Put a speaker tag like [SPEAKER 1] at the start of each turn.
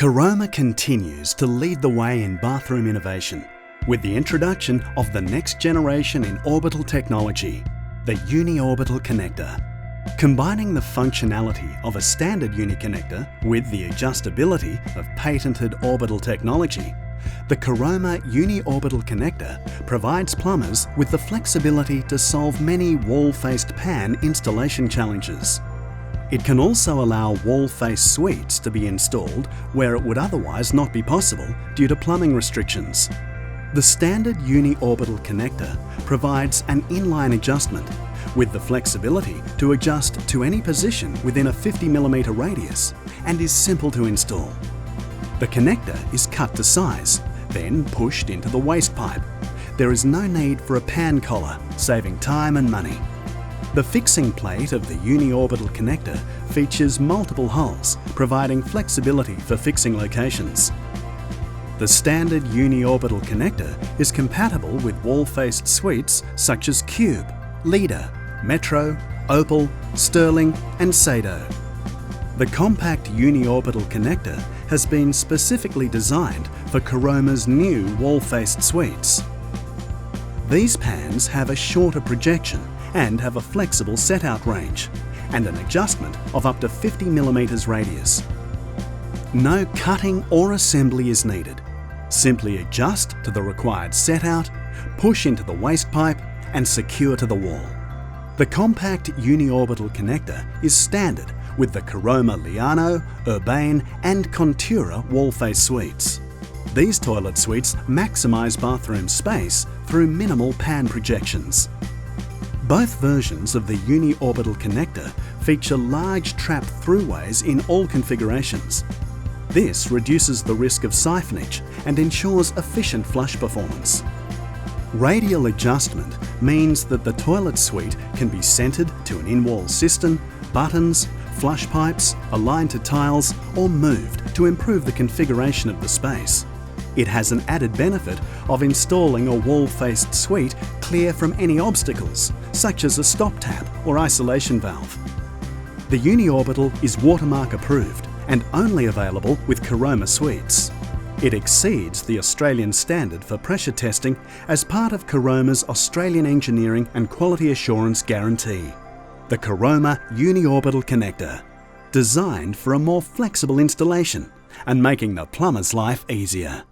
[SPEAKER 1] Caroma continues to lead the way in bathroom innovation with the introduction of the next generation in orbital technology, the Uni-Orbital Connector. Combining the functionality of a standard uni-connector with the adjustability of patented orbital technology, the Caroma Uni-Orbital Connector provides plumbers with the flexibility to solve many wall-faced pan installation challenges. It can also allow wall-face suites to be installed where it would otherwise not be possible due to plumbing restrictions. The standard Uni-Orbital Connector provides an inline adjustment with the flexibility to adjust to any position within a 50mm radius and is simple to install. The connector is cut to size, then pushed into the waste pipe. There is no need for a pan collar, saving time and money. The fixing plate of the Uni-Orbital Connector features multiple holes, providing flexibility for fixing locations. The standard Uni-Orbital Connector is compatible with wall-faced suites such as Cube, Leader, Metro, Opal, Sterling and Sado. The compact Uni-Orbital Connector has been specifically designed for Caroma's new wall-faced suites. These pans have a shorter projection and have a flexible set-out range and an adjustment of up to 50mm radius. No cutting or assembly is needed. Simply adjust to the required set-out, push into the waste pipe and secure to the wall. The compact Uni-Orbital Connector is standard with the Caroma Liano, Urbane and Contura wall-face suites. These toilet suites maximise bathroom space through minimal pan projections. Both versions of the Uni-Orbital Connector feature large trap throughways in all configurations. This reduces the risk of siphonage and ensures efficient flush performance. Radial adjustment means that the toilet suite can be centred to an in-wall cistern, buttons, flush pipes, aligned to tiles or moved to improve the configuration of the space. It has an added benefit of installing a wall-faced suite clear from any obstacles, such as a stop tap or isolation valve. The Uni-Orbital is Watermark approved and only available with Caroma suites. It exceeds the Australian standard for pressure testing as part of Caroma's Australian Engineering and Quality Assurance Guarantee. The Caroma Uni-Orbital Connector, designed for a more flexible installation and making the plumber's life easier.